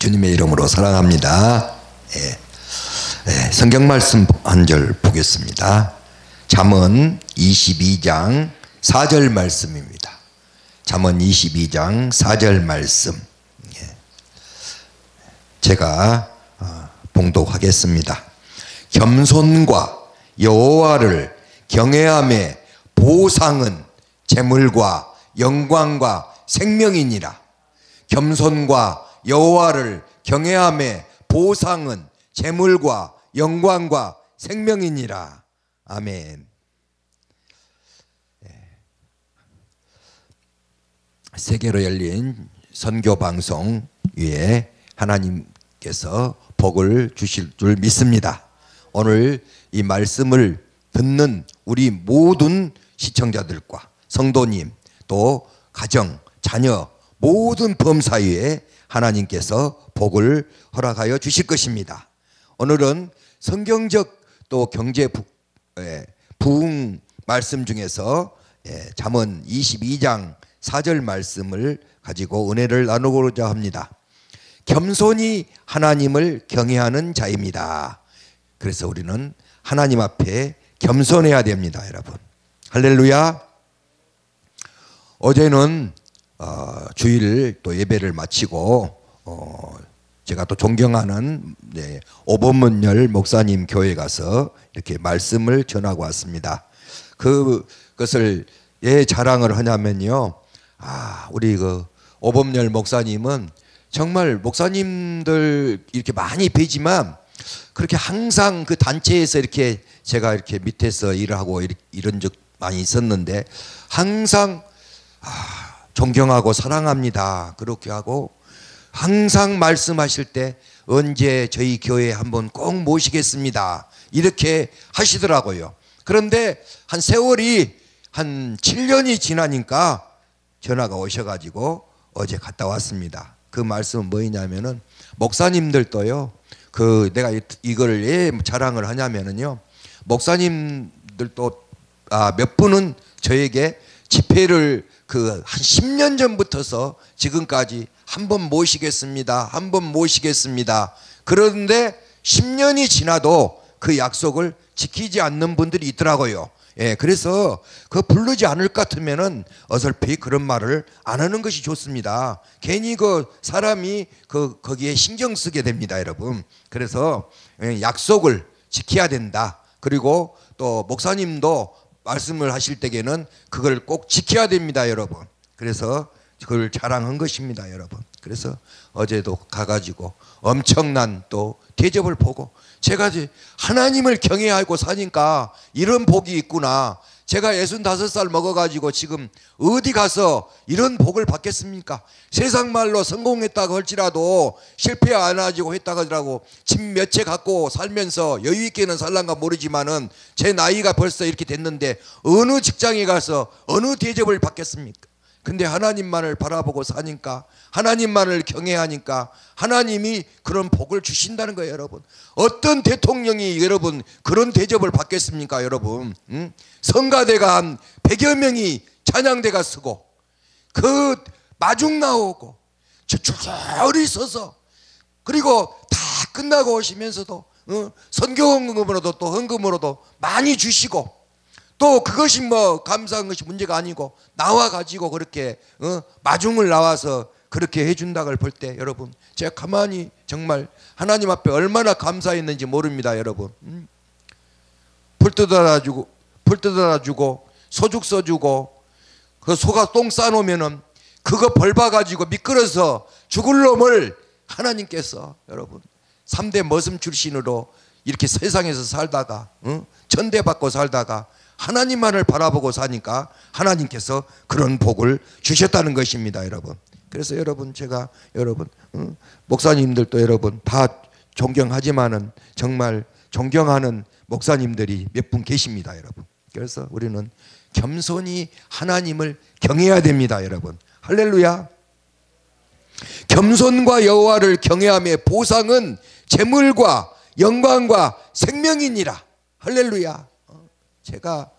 주님의 이름으로 사랑합니다. 성경 말씀 한 절 보겠습니다. 잠언 22장 4절 말씀입니다. 잠언 22장 4절 말씀 제가 봉독하겠습니다. 겸손과 여호와를 경외함의 보상은 재물과 영광과 생명이니라. 겸손과 여호와를 경외함의 보상은 재물과 영광과 생명이니라. 아멘. 세계로 열린 선교방송 위에 하나님께서 복을 주실 줄 믿습니다. 오늘 이 말씀을 듣는 우리 모든 시청자들과 성도님 또 가정, 자녀 모든 범사 위에 하나님께서 복을 허락하여 주실 것입니다. 오늘은 성경적 또 경제 부흥 말씀 중에서 잠언 22장 4절 말씀을 가지고 은혜를 나누고자 합니다. 겸손히 하나님을 경외하는 자입니다. 그래서 우리는 하나님 앞에 겸손해야 됩니다, 여러분. 할렐루야. 어제는 주일 또 예배를 마치고 제가 또 존경하는 오범문열 목사님 교회 가서 이렇게 말씀을 전하고 왔습니다. 그것을 왜 자랑을 하냐면요, 우리 오범열 목사님은 정말 목사님들 이렇게 많이 뵈지만 그렇게 항상 그 단체에서 이렇게 제가 이렇게 밑에서 일을 하고 이런 적 많이 있었는데 항상 존경하고 사랑합니다 그렇게 하고 항상 말씀하실 때 언제 저희 교회에 한번 꼭 모시겠습니다 이렇게 하시더라고요. 그런데 한 세월이 한 7년이 지나니까 전화가 오셔가지고 어제 갔다 왔습니다. 그 말씀은 뭐냐면은 목사님들도요, 내가 이걸 왜 자랑을 하냐면은요, 목사님들도 몇 분은 저에게 집회를 한 10년 전부터서 지금까지 한번 모시겠습니다. 한번 모시겠습니다. 그런데 10년이 지나도 그 약속을 지키지 않는 분들이 있더라고요. 그래서 부르지 않을 것 같으면은 어설피 그런 말을 안 하는 것이 좋습니다. 괜히 사람이 거기에 신경 쓰게 됩니다, 여러분. 그래서 약속을 지켜야 된다. 그리고 또 목사님도 말씀을 하실 때에는 그걸 꼭 지켜야 됩니다, 여러분. 그래서 그걸 자랑한 것입니다, 여러분. 그래서 어제도 가가지고 엄청난 또 대접을 보고 제가 하나님을 경외하고 사니까 이런 복이 있구나. 제가 65살 먹어가지고 지금 어디 가서 이런 복을 받겠습니까? 세상 말로 성공했다고 할지라도 실패 안 하고 했다고 하더라고 집 몇 채 갖고 살면서 여유 있게는 살란가 모르지만은 제 나이가 벌써 이렇게 됐는데 어느 직장에 가서 어느 대접을 받겠습니까? 근데 하나님만을 바라보고 사니까 하나님만을 경외하니까 하나님이 그런 복을 주신다는 거예요, 여러분. 어떤 대통령이 여러분 그런 대접을 받겠습니까, 여러분? 성가대가 한 100여 명이 찬양대가 서고 마중 나오고 줄줄이 서서 그리고 다 끝나고 오시면서도 선교헌금으로도 또 헌금으로도 많이 주시고 또 그것이 감사한 것이 문제가 아니고 나와가지고 그렇게 마중을 나와서 그렇게 해준다고 볼 때 여러분 제가 가만히 정말 하나님 앞에 얼마나 감사했는지 모릅니다, 여러분. 풀 뜯어다 주고 소죽 써주고 그 소가 똥 싸놓으면은 그거 벌봐가지고 미끄러서 죽을 놈을 하나님께서 여러분 3대 머슴 출신으로 이렇게 세상에서 살다가 천대받고 살다가 하나님만을 바라보고 사니까 하나님께서 그런 복을 주셨다는 것입니다, 여러분. 그래서 여러분 제가 목사님들도 여러분 다 존경하지만은 정말 존경하는 목사님들이 몇 분 계십니다, 여러분. 그래서 우리는 겸손히 하나님을 경외해야 됩니다, 여러분. 할렐루야. 겸손과 여호와를 경외함의 보상은 재물과 영광과 생명이니라. 할렐루야. 제가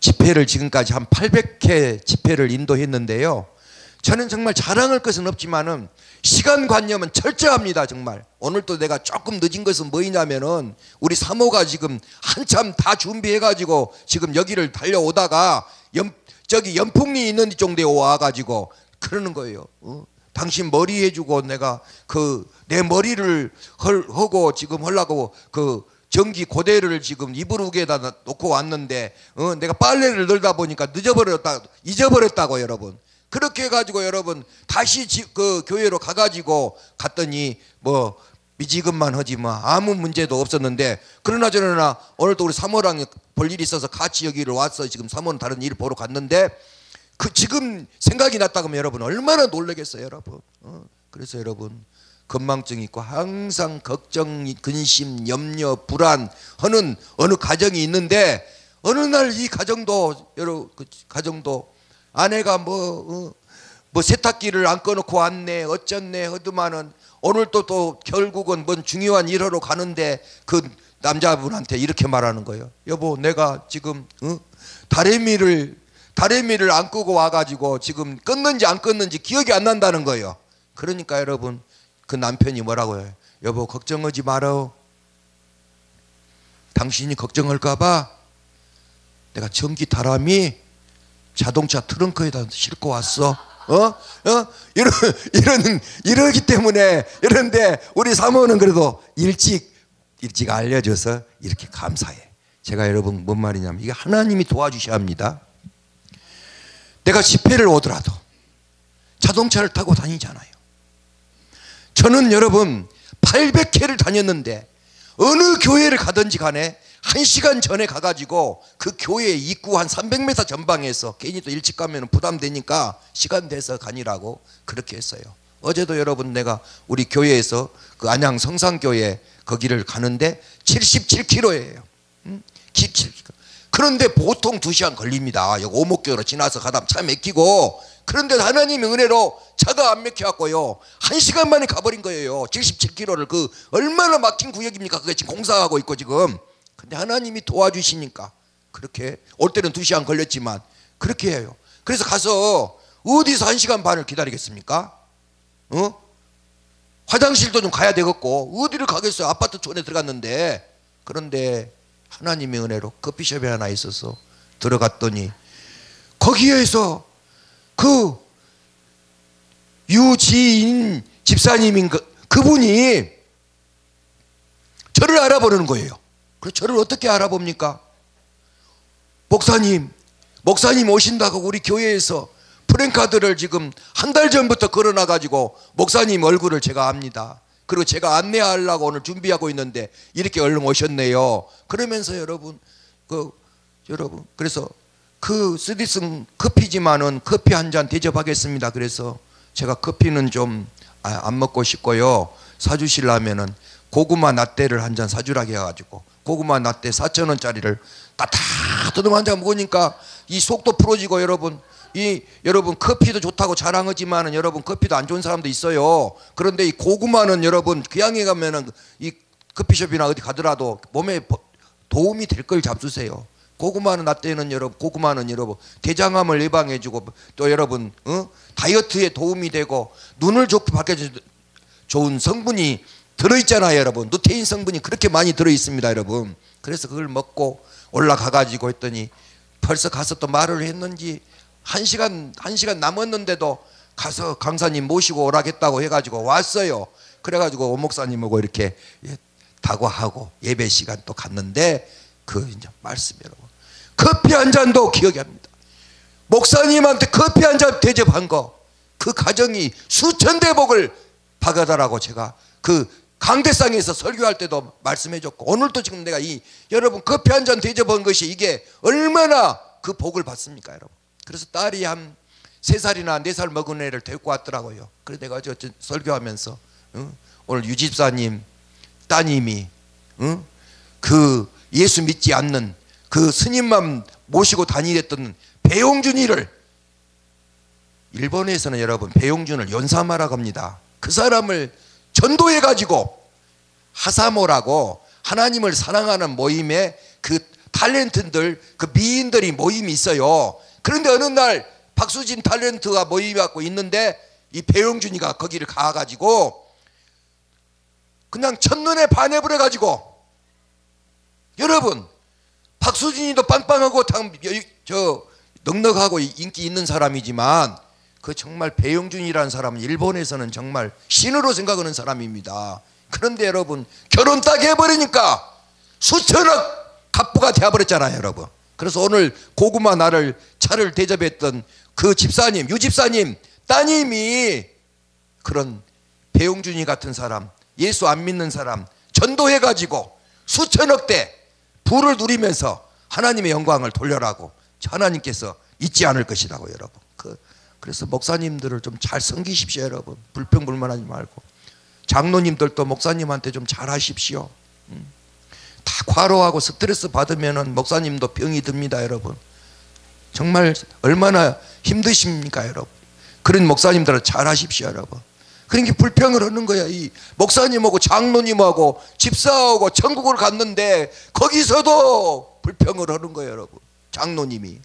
집회 집회를 지금까지 한 800회 집회를 인도했는데요. 저는 정말 자랑할 것은 없지만은 시간관념은 철저합니다. 정말 오늘도 내가 조금 늦은 것은 뭐냐면은 우리 사모가 지금 한참 다 준비해가지고 지금 여기를 달려오다가 저기 연풍리 있는 정도에 와가지고 그러는 거예요. 당신 머리 해주고 내가 내 머리를 하고 지금 하려고 전기 고대를 지금 이불우개에다 놓고 왔는데 내가 빨래를 널다 보니까 잊어버렸다고 여러분. 그렇게 해가지고 여러분 다시 교회로 가가지고 갔더니 뭐 미지근만 하지 뭐 아무 문제도 없었는데, 그러나 저러나 오늘도 우리 사모랑 볼 일이 있어서 같이 여기를 왔어. 지금 사모는 다른 일을 보러 갔는데 지금 생각이 났다고 하면 여러분 얼마나 놀라겠어요 여러분. 그래서 여러분 건망증 있고 항상 걱정, 근심, 염려, 불안 하는 어느 가정이 있는데, 어느 날 이 가정도 아내가 뭐 세탁기를 안 꺼놓고 왔네 어쩌네 하더만은 오늘 또 결국은 뭔 중요한 일하러 가는데 그 남자분한테 이렇게 말하는 거예요. 여보, 내가 지금 다래미를 안 끄고 와가지고 지금 껐는지 안 껐는지 기억이 안 난다는 거예요. 그러니까 여러분 그 남편이 뭐라고 해요? 여보, 걱정하지 말어. 당신이 걱정할까봐 내가 전기 다람이 자동차 트렁크에다 싣고 왔어. 이러기 때문에. 이런데 우리 사모는 그래도 일찍 알려줘서 이렇게 감사해. 제가 여러분 뭔 말이냐면 이게 하나님이 도와주셔야 합니다. 내가 집회를 오더라도 자동차를 타고 다니잖아요. 저는 여러분 800회를 다녔는데 어느 교회를 가든지 간에 1시간 전에 가가지고 그 교회 입구 한 300m 전방에서, 괜히 또 일찍 가면 부담되니까 시간 돼서 가니라고 그렇게 했어요. 어제도 여러분 내가 우리 교회에서 그 안양 성산교회 거기를 가는데 77km예요. 77km. 그런데 보통 2시간 걸립니다. 여기 오목교로 지나서 가다 차 막히고. 그런데 하나님의 은혜로 차가 안 막혀갖고요 1시간 만에 가버린 거예요. 77km를. 얼마나 막힌 구역입니까? 그게 지금 공사하고 있고 지금. 근데 하나님이 도와주시니까 그렇게, 올 때는 2시간 걸렸지만 그렇게 해요. 그래서 가서 어디서 1시간 반을 기다리겠습니까? 화장실도 좀 가야 되겠고 어디를 가겠어요? 아파트 촌에 들어갔는데. 그런데 하나님의 은혜로 커피숍에 하나 있어서 들어갔더니 거기에서 그 유지인 집사님인 그분이 저를 알아보는 거예요. 그래서 저를 어떻게 알아봅니까? 목사님 오신다고 우리 교회에서 프랭카드를 지금 한 달 전부터 걸어놔가지고 목사님 얼굴을 제가 압니다. 그리고 제가 안내하려고 오늘 준비하고 있는데 이렇게 얼른 오셨네요. 그러면서 여러분 그래서 그 쓰디쓴 커피지만은 커피 한 잔 대접하겠습니다. 그래서 제가 커피는 좀 안 먹고 싶고요, 사주시려면은 고구마 라떼를 한 잔 사주라고 해가지고 고구마 라떼 4,000원짜리를 따뜻하게 한 잔 먹으니까 이 속도 풀어지고, 여러분 커피도 좋다고 자랑하지만은 여러분 커피도 안 좋은 사람도 있어요. 그런데 이 고구마는 여러분 교양에 가면은 이 커피숍이나 어디 가더라도 몸에 도움이 될 걸 잡수세요. 고구마는 라떼는 여러분 대장암을 예방해주고 또 여러분 다이어트에 도움이 되고 눈을 좋게 밝혀주는 좋은 성분이 들어있잖아요 여러분. 루테인 성분이 그렇게 많이 들어있습니다 여러분. 그래서 그걸 먹고 올라가가지고 했더니 벌써 가서 또 말을 했는지 1시간 남았는데도 가서 강사님 모시고 오라겠다고 해가지고 왔어요. 그래가지고 오목사님하고 이렇게 다과하고 예배 시간 또 갔는데 이제 말씀 여러분, 커피 한 잔도 기억이 합니다. 목사님한테 커피 한 잔 대접한 거, 그 가정이 수천 대복을 받아달라고 제가 강대상에서 설교할 때도 말씀해줬고, 오늘도 지금 내가 여러분 커피 한 잔 대접한 것이 이게 얼마나 그 복을 받습니까 여러분. 그래서 딸이 한 3살이나 4살 먹은 애를 데리고 왔더라고요. 그래서 내가 설교하면서 오늘 유집사님 따님이 그 예수 믿지 않는 그 스님만 모시고 다니랬던 배용준이를, 일본에서는 여러분 배용준을 연사마라고 합니다. 그 사람을 전도해가지고 하사모라고 하나님을 사랑하는 모임에 탤런트들, 그 미인들이 모임이 있어요. 그런데 어느 날 박수진 탤런트가 모임하고 있는데 이 배용준이가 거기를 가가지고 그냥 첫눈에 반해버려가지고, 여러분 박수진이도 빵빵하고 넉넉하고 인기 있는 사람이지만 그 정말 배용준이라는 사람은 일본에서는 정말 신으로 생각하는 사람입니다. 그런데 여러분 결혼 딱 해버리니까 수천억 갑부가 되어버렸잖아요 여러분. 그래서 오늘 고구마 나를 차를 대접했던 그 집사님, 유 집사님 따님이 그런 배용준이 같은 사람, 예수 안 믿는 사람 전도해가지고 수천억대 부를 누리면서 하나님의 영광을 돌려라고 하나님께서 잊지 않을 것이라고 여러분. 그래서 목사님들을 좀 잘 섬기십시오 여러분. 불평불만하지 말고 장로님들도 목사님한테 좀 잘하십시오. 다 과로하고 스트레스 받으면은 목사님도 병이 듭니다 여러분. 정말 얼마나 힘드십니까 여러분. 그런 목사님들은 잘하십시오 여러분. 그러니까 불평을 하는 거야. 이 목사님하고 장로님하고 집사하고 천국을 갔는데 거기서도 불평을 하는 거예요 여러분. 장로님이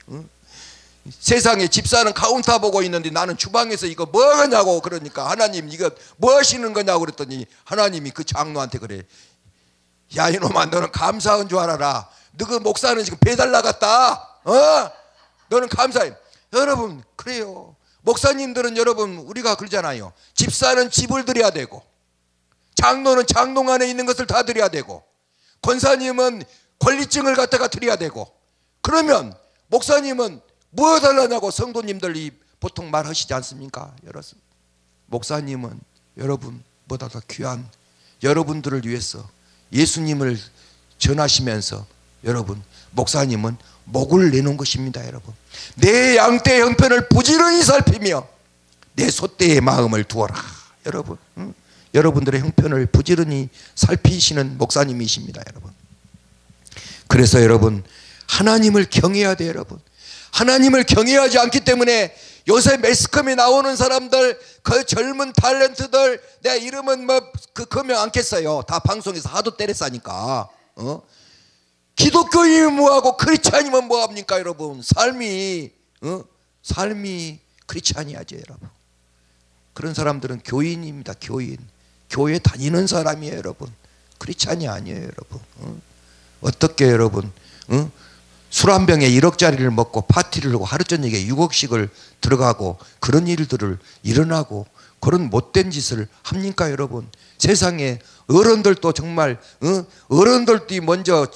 세상에 집사는 카운터 보고 있는데 나는 주방에서 이거 뭐 하냐고. 그러니까 하나님 이거 뭐 하시는 거냐고 그랬더니 하나님이 그 장로한테 그래. 야 이놈아 너는 감사한 줄 알아라. 너 그 목사는 지금 배달 나갔다. 너는 감사해. 여러분 그래요. 목사님들은 여러분 우리가 그러잖아요. 집사는 집을 드려야 되고 장로는 장롱 안에 있는 것을 다 드려야 되고 권사님은 권리증을 갖다가 드려야 되고, 그러면 목사님은 뭐 달라냐고 성도님들이 보통 말하시지 않습니까? 여러분 목사님은 여러분보다 더 귀한 여러분들을 위해서 예수님을 전하시면서 여러분 목사님은 목을 내놓은 것입니다 여러분. 내 양떼 형편을 부지런히 살피며 내 소떼의 마음을 두어라. 여러분 여러분들의 형편을 부지런히 살피시는 목사님이십니다 여러분. 그래서 여러분 하나님을 경외해야 돼요 여러분. 하나님을 경외하지 않기 때문에 요새 매스컴에 나오는 사람들, 그 젊은 탤런트들, 내 이름은 뭐 그 거명 않겠어요. 다 방송에서 하도 때렸으니까. 기독교인이 뭐하고 크리스찬이면 뭐합니까 여러분. 삶이 크리스찬이야죠 여러분. 그런 사람들은 교인입니다. 교인. 교회 다니는 사람이에요 여러분. 크리스찬이 아니에요 여러분. 어떻게 여러분 술 한 병에 1억짜리를 먹고 파티를 하고 하루 저녁에 6억씩을 들어가고 그런 일들을 일어나고 그런 못된 짓을 합니까 여러분. 세상에 어른들도 정말 어른들도 먼저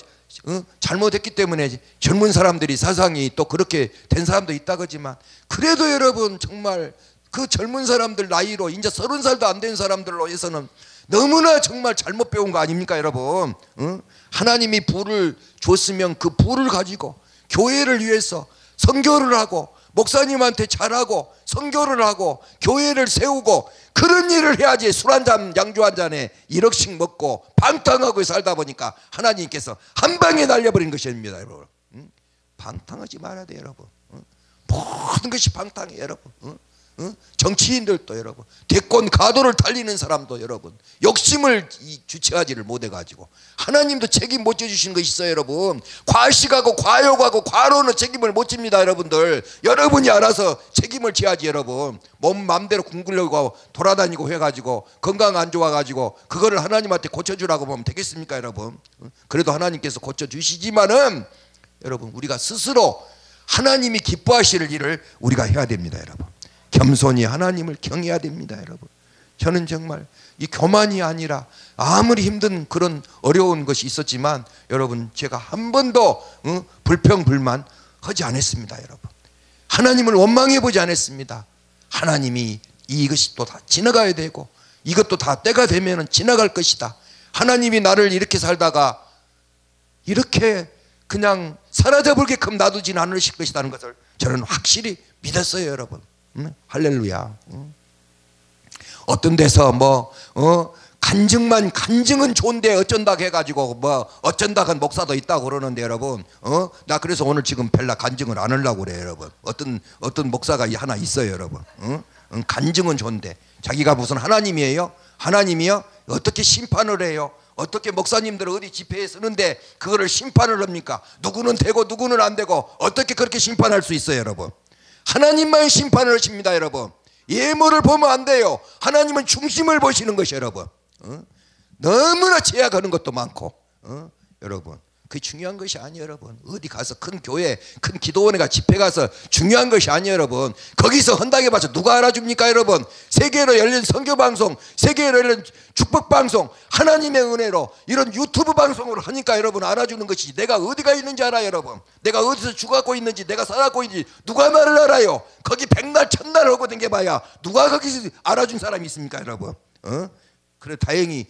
잘못했기 때문에 젊은 사람들이 사상이 또 그렇게 된 사람도 있다 그러지만, 그래도 여러분 정말 그 젊은 사람들 나이로 이제 30살도 안 된 사람들로 해서는 너무나 정말 잘못 배운 거 아닙니까 여러분. 하나님이 부를 줬으면 그 부를 가지고 교회를 위해서 선교를 하고 목사님한테 잘하고 선교를 하고 교회를 세우고 그런 일을 해야지. 술 한 잔 양주 한 잔에 1억씩 먹고 방탕하고 살다 보니까 하나님께서 한 방에 날려버린 것입니다 여러분. 방탕하지 말아야 돼요 여러분. 모든 것이 방탕해요 여러분. 정치인들도 여러분, 대권 가도를 달리는 사람도 여러분 욕심을 주체하지를 못해가지고 하나님도 책임 못 져주시는 것이 있어요 여러분. 과식하고 과욕하고 과로는 책임을 못 집니다 여러분들. 여러분이 알아서 책임을 져야지 여러분. 몸 맘대로 굶으려고 돌아다니고 해가지고 건강 안 좋아가지고 그거를 하나님한테 고쳐주라고 보면 되겠습니까 여러분. 그래도 하나님께서 고쳐주시지만은 여러분 우리가 스스로 하나님이 기뻐하실 일을 우리가 해야 됩니다 여러분. 겸손히 하나님을 경외해야 됩니다 여러분. 저는 정말 이 교만이 아니라 아무리 힘든 그런 어려운 것이 있었지만 여러분 제가 한 번도 불평불만 하지 않았습니다 여러분. 하나님을 원망해 보지 않았습니다. 하나님이 이것이 또 다 지나가야 되고 이것도 다 때가 되면 지나갈 것이다. 하나님이 나를 이렇게 살다가 이렇게 그냥 사라져버리게끔 놔두지는 않으실 것이라는 것을 저는 확실히 믿었어요 여러분. 할렐루야. 어떤 데서 간증은 좋은데 어쩐다 해가지고 어쩐다간 목사도 있다고 그러는데 여러분, 나 그래서 오늘 지금 별로 간증을 안 하려고 그래요 여러분. 어떤 목사가 하나 있어요 여러분. 간증은 좋은데 자기가 무슨 하나님이에요? 하나님이요? 어떻게 심판을 해요? 어떻게 목사님들 어디 집회에 서는데 그거를 심판을 합니까? 누구는 되고 누구는 안 되고 어떻게 그렇게 심판할 수 있어요, 여러분? 하나님만 심판을 하십니다, 여러분. 예물을 보면 안 돼요. 하나님은 중심을 보시는 것이 여러분. 너무나 제약하는 것도 많고, 여러분. 그게 중요한 것이 아니에요, 여러분. 어디 가서 큰 교회, 큰 기도원에 가 집회 가서 중요한 것이 아니에요, 여러분. 거기서 헌당해 봐서 누가 알아줍니까, 여러분? 세계로 열린 선교방송, 세계로 열린 축복방송, 하나님의 은혜로 이런 유튜브 방송으로 하니까 여러분 알아주는 것이지, 내가 어디가 있는지 알아요, 여러분. 내가 어디서 죽었고 있는지, 내가 살았고 있는지 누가 나를 알아요? 거기 백날 천날 하고 댕겨봐야 누가 거기서 알아준 사람이 있습니까, 여러분? 그래 다행히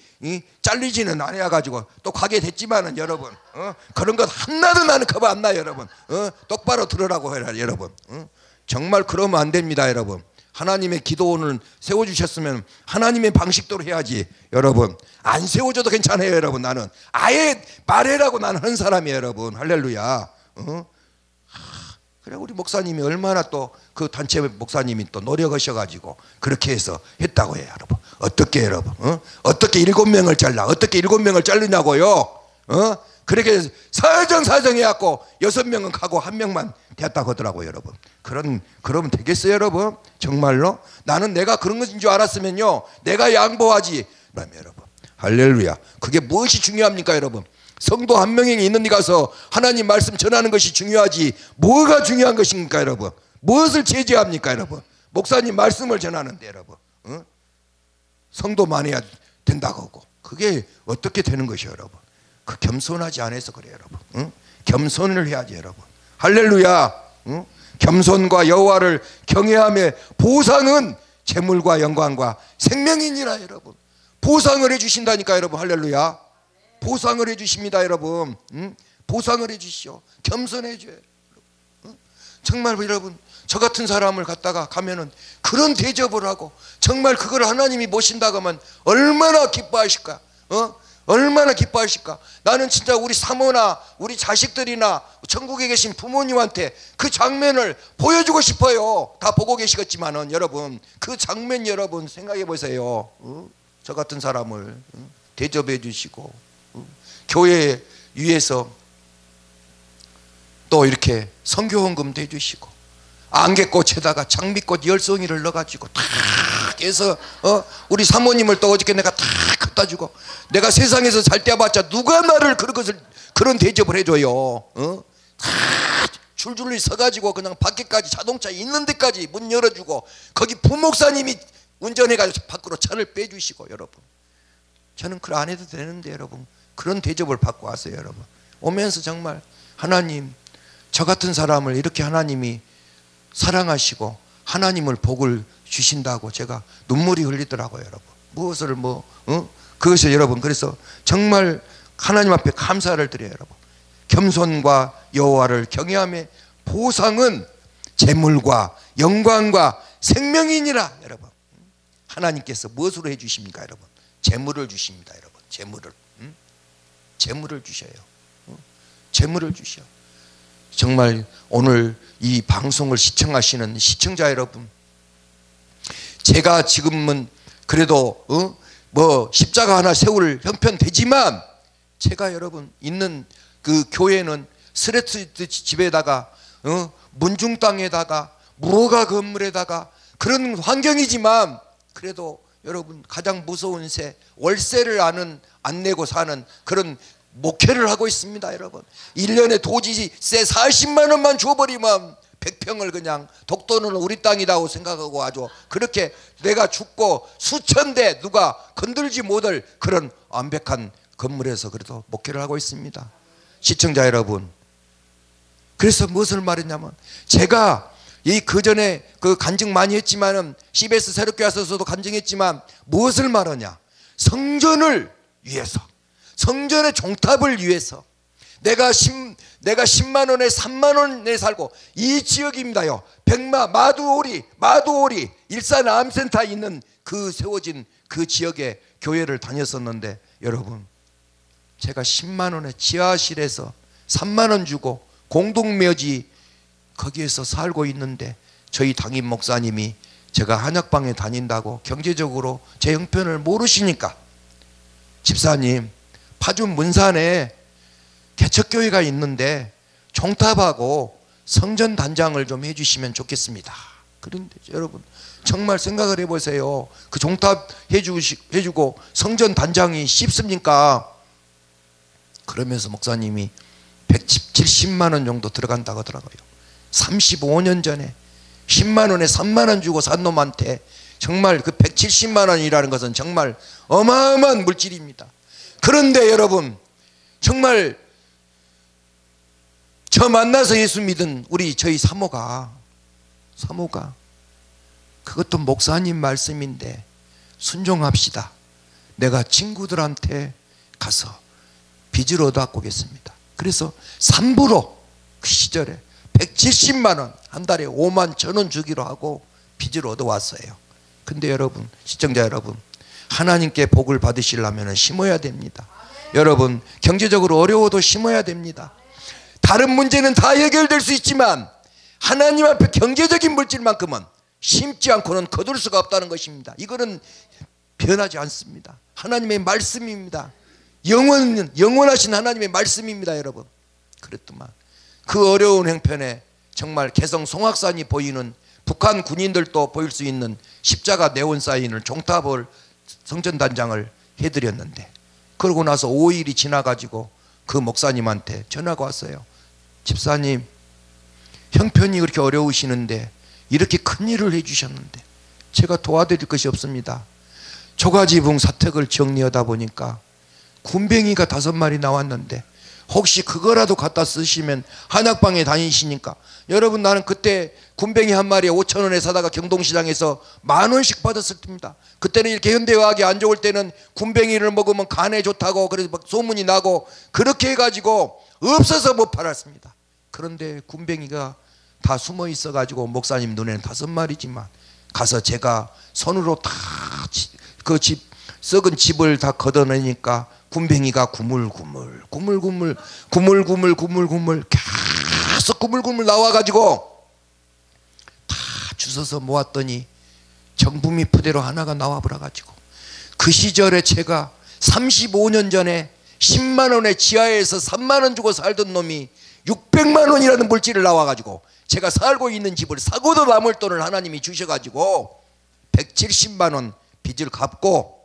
잘리지는 않아가지고 또 가게 됐지만은 여러분, 그런 것 하나도 나는 겁 안 나요, 여러분. 똑바로 들으라고 해라, 여러분. 정말 그러면 안 됩니다, 여러분. 하나님의 기도원을 세워주셨으면 하나님의 방식대로 해야지, 여러분. 안 세워줘도 괜찮아요, 여러분. 나는 아예 말해라고 나는 한 사람이에요, 여러분. 할렐루야. 그래 우리 목사님이 얼마나 또 그 단체 목사님이 또 노력하셔가지고 그렇게 해서 했다고 해요, 여러분. 어떻게 여러분? 어떻게 7명을 잘라? 어떻게 7명을 자르냐고요? 그렇게 사정사정해갖고 6명은 가고 1명만 됐다고 하더라고요, 여러분. 그러면 되겠어요, 여러분? 정말로? 나는 내가 그런 것인 줄 알았으면요, 내가 양보하지. 그러면 여러분, 할렐루야. 그게 무엇이 중요합니까, 여러분? 성도 한 명이 있는 데 가서 하나님 말씀 전하는 것이 중요하지, 뭐가 중요한 것입니까, 여러분? 무엇을 제재합니까, 여러분? 목사님 말씀을 전하는데, 여러분, 성도만 해야 된다고 하고, 그게 어떻게 되는 것이에요, 여러분? 그 겸손하지 않아서 그래요, 여러분. 겸손을 해야지, 여러분. 할렐루야. 겸손과 여호와를 경외함의 보상은 재물과 영광과 생명이니라, 여러분. 보상을 해주신다니까, 여러분. 할렐루야. 보상을 해주십니다, 여러분. 보상을 해주시오. 겸손해줘요. 정말 여러분, 저 같은 사람을 갖다가 가면은 그런 대접을 하고 정말 그걸 하나님이 모신다고 하면 얼마나 기뻐하실까? 얼마나 기뻐하실까? 나는 진짜 우리 사모나 우리 자식들이나 천국에 계신 부모님한테 그 장면을 보여주고 싶어요. 다 보고 계시겠지만은 여러분, 그 장면 여러분 생각해 보세요. 저 같은 사람을 대접해 주시고, 교회 위에서 또 이렇게 선교헌금도 해주시고, 안개꽃에다가 장미꽃 10송이를 넣어가지고 탁 해서 우리 사모님을 또 어저께 내가 탁 갖다 주고, 내가 세상에서 잘 때봤자 누가 나를 그런 대접을 해줘요. 다 줄줄이 서가지고 그냥 밖에까지 자동차 있는 데까지 문 열어주고, 거기 부목사님이 운전해가지고 밖으로 차를 빼주시고, 여러분 저는 그걸 안 해도 되는데 여러분 그런 대접을 받고 왔어요. 여러분 오면서 정말 하나님, 저 같은 사람을 이렇게 하나님이 사랑하시고 하나님을 복을 주신다고 제가 눈물이 흘리더라고요, 여러분. 무엇을 그것을 여러분, 그래서 정말 하나님 앞에 감사를 드려요, 여러분. 겸손과 여호와를 경외함의 보상은 재물과 영광과 생명이니라, 여러분. 하나님께서 무엇으로 해주십니까, 여러분? 재물을 주십니다, 여러분. 재물을 주셔요. 재물을 주셔. 정말 오늘 이 방송을 시청하시는 시청자 여러분, 제가 지금은 그래도 십자가 하나 세울 형편 되지만, 제가 여러분 있는 그 교회는 스레트 집에다가 문중 땅에다가 무허가 건물에다가 그런 환경이지만, 그래도 여러분 가장 무서운 새, 월세를 안 내고 사는 그런 목회를 하고 있습니다, 여러분. 1년에 도지세 40만 원만 줘버리면 100평을 그냥 독도는 우리 땅이라고 생각하고 아주 그렇게 내가 죽고 수천 대 누가 건들지 못할 그런 완벽한 건물에서 그래도 목회를 하고 있습니다, 시청자 여러분. 그래서 무엇을 말했냐면, 제가 그 전에 그 간증 많이 했지만은 CBS 새롭게 와서도 간증했지만 무엇을 말하냐? 성전을 위해서, 성전의 종탑을 위해서 내가 10만 원에 3만 원에 살고, 이 지역입니다요. 백마, 마두오리 일산 암센터에 있는 그 세워진 그 지역에 교회를 다녔었는데, 여러분 제가 10만 원에 지하실에서 3만 원 주고 공동묘지 거기에서 살고 있는데, 저희 당임 목사님이 제가 한약방에 다닌다고 경제적으로 제 형편을 모르시니까, 집사님 파주 문산에 개척교회가 있는데 종탑하고 성전 단장을 좀 해주시면 좋겠습니다. 그런데 여러분 정말 생각을 해보세요. 그 종탑 해주고 성전 단장이 쉽습니까? 그러면서 목사님이 170만 원 정도 들어간다고 하더라고요. 35년 전에 10만 원에 3만 원 주고 산 놈한테 정말 그 170만 원이라는 것은 정말 어마어마한 물질입니다. 그런데 여러분 정말 저 만나서 예수 믿은 저희 사모가 그것도 목사님 말씀인데 순종합시다. 내가 친구들한테 가서 빚을 얻어갖고 오겠습니다. 그래서 삼부로 그 시절에 170만 원, 한 달에 5만 1,000원 주기로 하고 빚을 얻어왔어요. 근데 여러분, 시청자 여러분, 하나님께 복을 받으시려면 심어야 됩니다. 여러분, 경제적으로 어려워도 심어야 됩니다. 다른 문제는 다 해결될 수 있지만 하나님 앞에 경제적인 물질만큼은 심지 않고는 거둘 수가 없다는 것입니다. 이거는 변하지 않습니다. 하나님의 말씀입니다. 영원하신 하나님의 말씀입니다. 여러분, 그랬더만 그 어려운 형편에 정말 개성 송악산이 보이는 북한 군인들도 보일 수 있는 십자가 네온 사인을 종탑을 성전단장을 해드렸는데, 그러고 나서 5일이 지나가지고 그 목사님한테 전화가 왔어요. 집사님, 형편이 그렇게 어려우시는데 이렇게 큰 일을 해주셨는데 제가 도와드릴 것이 없습니다. 조가지붕 사택을 정리하다 보니까 군뱅이가 5마리 나왔는데 혹시 그거라도 갖다 쓰시면 한약방에 다니시니까, 여러분 나는 그때 군뱅이 한 마리에 5,000원에 사다가 경동시장에서 10,000원씩 받았을 때입니다. 그때는 이렇게 현대의학이 안 좋을 때는 군뱅이를 먹으면 간에 좋다고 그래서 막 소문이 나고 그렇게 해가지고 없어서 못 팔았습니다. 그런데 군뱅이가 다 숨어 있어 가지고 목사님 눈에는 5마리지만 가서 제가 손으로 다 그 썩은 집을 다 걷어내니까 군뱅이가 구물구물 계속 구물구물 나와가지고 다 주워서 모았더니 정부미 푸대로 하나가 나와버려가지고, 그 시절에 제가 35년 전에 10만 원에 지하에서 3만 원 주고 살던 놈이 600만 원이라는 물질을 나와가지고 제가 살고 있는 집을 사고도 남을 돈을 하나님이 주셔가지고 170만 원 빚을 갚고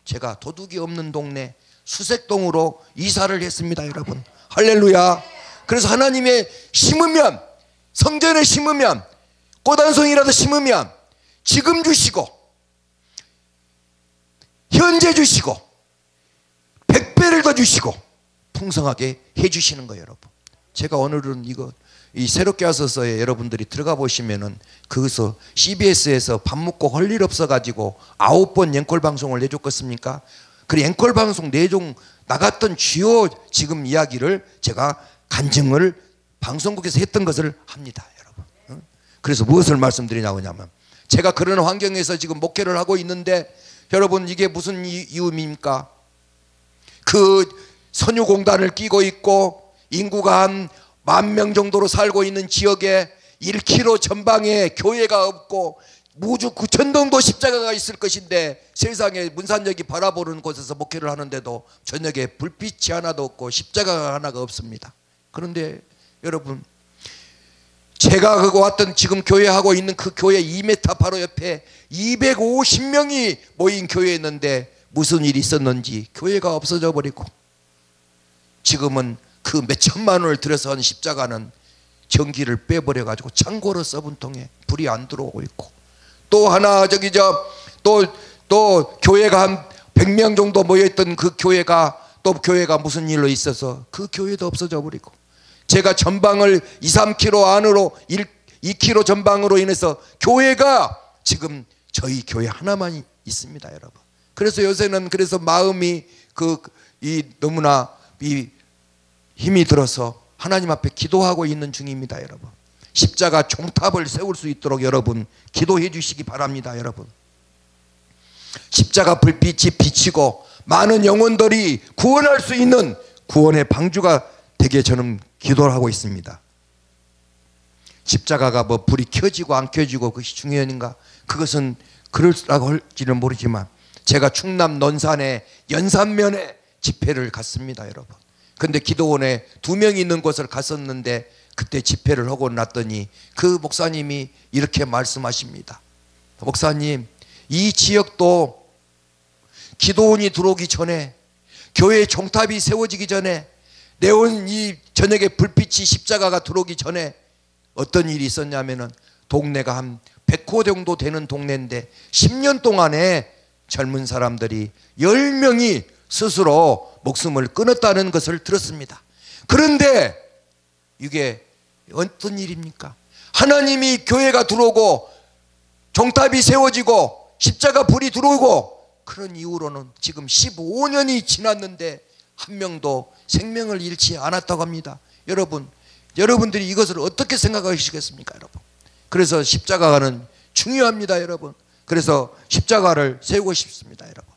제가 도둑이 없는 동네 수색동으로 이사를 했습니다. 여러분, 할렐루야. 그래서 하나님의 심으면, 성전에 심으면, 꽃 한 송이라도 심으면 지금 주시고 현재 주시고 100배를 더 주시고 풍성하게 해주시는 거예요. 여러분, 제가 오늘은 이 새롭게 와서서에 여러분들이 들어가 보시면은 거기서 CBS에서 밥 먹고 할 일 없어 가지고 9번 앵콜 방송을 내줬겠습니까? 그 앵콜 방송 내종 나갔던 주요 지금 이야기를 제가 간증을 방송국에서 했던 것을 합니다. 여러분, 그래서 무엇을 말씀드리냐고 하냐면, 제가 그런 환경에서 지금 목회를 하고 있는데 여러분, 이게 무슨 이유입니까? 그 선유공단을 끼고 있고 인구가 한 10,000명 정도로 살고 있는 지역에 1km 전방에 교회가 없고 무주 9,000동도 십자가가 있을 것인데 세상에 문산역이 바라보는 곳에서 목회를 하는데도 저녁에 불빛이 하나도 없고 십자가가 하나가 없습니다. 그런데 여러분, 제가 그거 왔던 지금 교회하고 있는 그 교회 2m 바로 옆에 250명이 모인 교회였는데 무슨 일이 있었는지 교회가 없어져 버리고 지금은 그 몇천만 원을 들여서 한 십자가는 전기를 빼버려 가지고 창고로 썩은 통에 불이 안 들어오고 있고, 또 하나 또 교회가 한 100명 정도 모여있던 그 교회가 무슨 일로 있어서 그 교회도 없어져 버리고, 제가 전방을 2-3km 안으로 2km 전방으로 인해서 교회가 지금 저희 교회 하나만 있습니다. 여러분, 그래서 요새는 그래서 마음이 너무나 힘이 들어서 하나님 앞에 기도하고 있는 중입니다. 여러분, 십자가 종탑을 세울 수 있도록 여러분 기도해 주시기 바랍니다. 여러분, 십자가 불빛이 비치고 많은 영혼들이 구원할 수 있는 구원의 방주가 되게 저는 기도를 하고 있습니다. 십자가가 뭐 불이 켜지고 안 켜지고 그것이 중요한가, 그것은 그럴라고 할지는 모르지만 제가 충남 논산의 연산면에 집회를 갔습니다, 여러분. 근데 기도원에 2명이 있는 곳을 갔었는데 그때 집회를 하고 났더니 그 목사님이 이렇게 말씀하십니다. 목사님, 이 지역도 기도원이 들어오기 전에, 교회 종탑이 세워지기 전에, 네온 이 저녁에 불빛이 십자가가 들어오기 전에 어떤 일이 있었냐면은, 동네가 한 100호 정도 되는 동네인데 10년 동안에 젊은 사람들이 10명이 스스로 목숨을 끊었다는 것을 들었습니다. 그런데 이게 어떤 일입니까? 하나님이 교회가 들어오고 종탑이 세워지고 십자가 불이 들어오고 그런 이후로는 지금 15년이 지났는데 한 명도 생명을 잃지 않았다고 합니다. 여러분들이 이것을 어떻게 생각하시겠습니까, 여러분? 그래서 십자가는 중요합니다, 여러분. 그래서 십자가를 세우고 싶습니다, 여러분.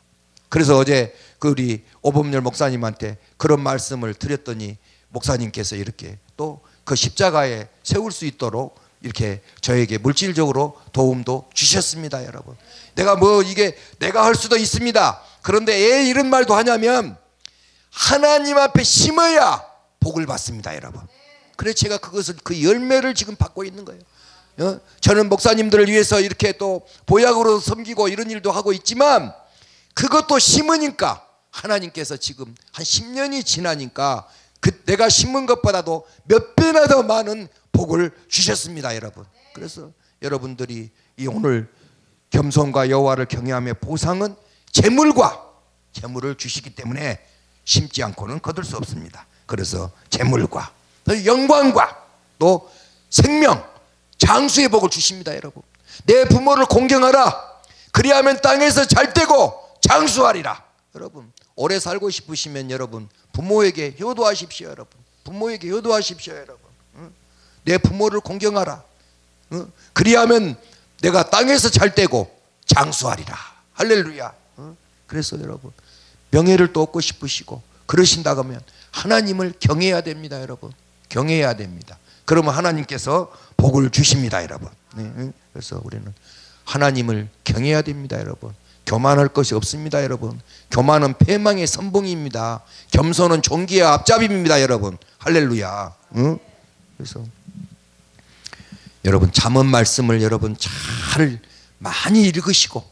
그래서 어제 우리 오범열 목사님한테 그런 말씀을 드렸더니 목사님께서 이렇게 또 그 십자가에 세울 수 있도록 이렇게 저에게 물질적으로 도움도 주셨습니다, 여러분. 내가 할 수도 있습니다. 그런데 왜 이런 말도 하냐면, 하나님 앞에 심어야 복을 받습니다, 여러분. 그래서 제가 그 열매를 지금 받고 있는 거예요. 저는 목사님들을 위해서 이렇게 또 보약으로 섬기고 이런 일도 하고 있지만, 그것도 심으니까 하나님께서 지금 한 10년이 지나니까 내가 심은 것보다도 몇 배나 더 많은 복을 주셨습니다, 여러분. 그래서 여러분들이 오늘 겸손과 여호와를 경외함의 보상은 재물을 주시기 때문에 심지 않고는 거둘 수 없습니다. 그래서 재물과 또 영광과 또 생명, 장수의 복을 주십니다, 여러분. 내 부모를 공경하라. 그리하면 땅에서 잘되고 장수하리라. 여러분, 오래 살고 싶으시면 여러분 부모에게 효도하십시오, 여러분. 부모에게 효도하십시오, 여러분. 내 부모를 공경하라. 그리하면 내가 땅에서 잘되고 장수하리라. 할렐루야. 그래서 여러분, 명예를 또 얻고 싶으시고 그러신다고 하면 하나님을 경외해야 됩니다, 여러분. 경외해야 됩니다. 그러면 하나님께서 복을 주십니다, 여러분. 그래서 우리는 하나님을 경외해야 됩니다, 여러분. 교만할 것이 없습니다, 여러분. 교만은 패망의 선봉입니다. 겸손은 존귀의 앞잡이입니다, 여러분. 할렐루야. 그래서 여러분, 잠언 말씀을 여러분 잘 많이 읽으시고,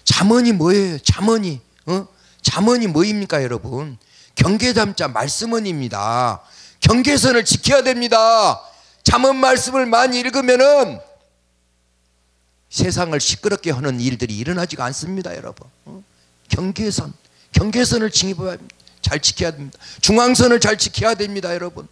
잠언이 뭐예요? 잠언이 뭐입니까, 여러분? 경계담자 말씀원입니다. 경계선을 지켜야 됩니다. 잠언 말씀을 많이 읽으면은 세상을 시끄럽게 하는 일들이 일어나지가 않습니다, 여러분. 경계선을 잘 지켜야 됩니다. 중앙선을 잘 지켜야 됩니다, 여러분.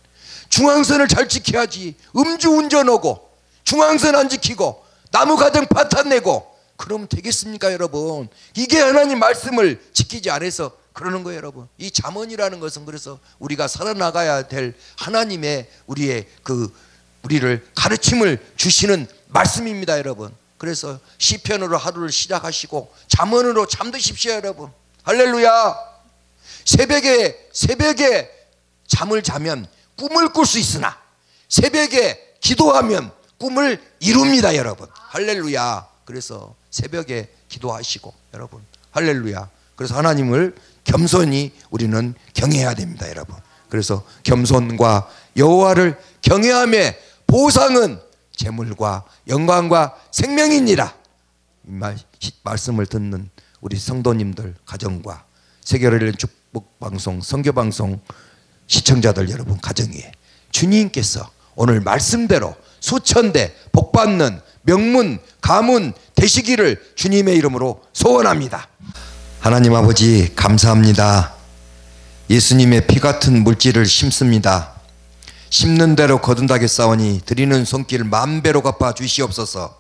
중앙선을 잘 지켜야지. 음주운전하고 중앙선 안 지키고 나무 가정 파탄 내고 그러면 되겠습니까, 여러분? 이게 하나님 말씀을 지키지 않아서 그러는 거예요, 여러분. 이 잠언이라는 것은 그래서 우리가 살아나가야 될 하나님의 우리를 가르침을 주시는 말씀입니다, 여러분. 그래서 시편으로 하루를 시작하시고 잠언으로 잠드십시오, 여러분. 할렐루야. 새벽에 잠을 자면 꿈을 꿀 수 있으나 새벽에 기도하면 꿈을 이룹니다, 여러분. 할렐루야. 그래서 새벽에 기도하시고 여러분, 할렐루야. 그래서 하나님을 겸손히 우리는 경외해야 됩니다, 여러분. 그래서 겸손과 여호와를 경외함의 보상은 재물과 영광과 생명이니라. 말씀을 듣는 우리 성도님들 가정과 세계를 열린 축복방송 선교방송 시청자들 여러분 가정에 주님께서 오늘 말씀대로 수천대 복받는 명문 가문 되시기를 주님의 이름으로 소원합니다. 하나님 아버지 감사합니다. 예수님의 피 같은 물질을 심습니다. 심는 대로 거둔다겠사오니 드리는 손길 만배로 갚아 주시옵소서.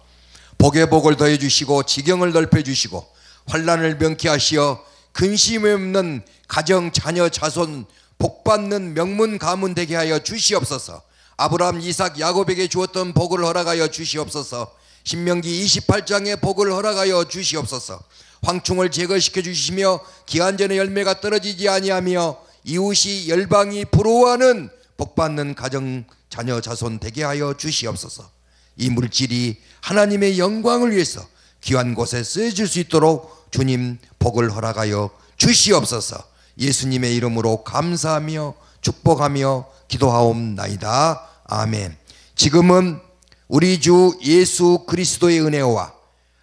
복의 복을 더해 주시고 지경을 넓혀 주시고 환난을 명쾌하시어 근심이 없는 가정 자녀 자손 복받는 명문 가문 되게 하여 주시옵소서. 아브라함 이삭 야곱에게 주었던 복을 허락하여 주시옵소서. 신명기 28장의 복을 허락하여 주시옵소서. 황충을 제거시켜 주시며 기한전의 열매가 떨어지지 아니하며 이웃이 열방이 부러워하는 복받는 가정 자녀 자손 되게 하여 주시옵소서. 이 물질이 하나님의 영광을 위해서 귀한 곳에 쓰여질 수 있도록 주님 복을 허락하여 주시옵소서. 예수님의 이름으로 감사하며 축복하며 기도하옵나이다. 아멘. 지금은 우리 주 예수 그리스도의 은혜와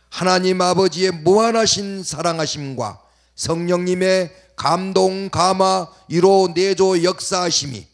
하나님 아버지의 무한하신 사랑하심과 성령님의 감동, 감화, 위로, 내조, 역사하심이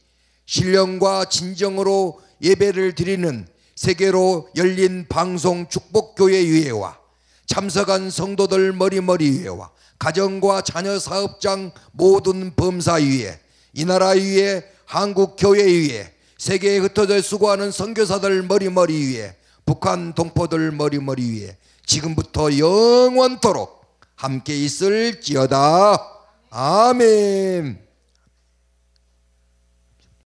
신령과 진정으로 예배를 드리는 세계로 열린 방송 축복교회 위에와 참석한 성도들 머리머리 위에와 가정과 자녀 사업장 모든 범사 위에 이 나라 위에 한국교회 위에 세계에 흩어져 수고하는 선교사들 머리머리 위에 북한 동포들 머리머리 위에 지금부터 영원토록 함께 있을지어다. 아멘.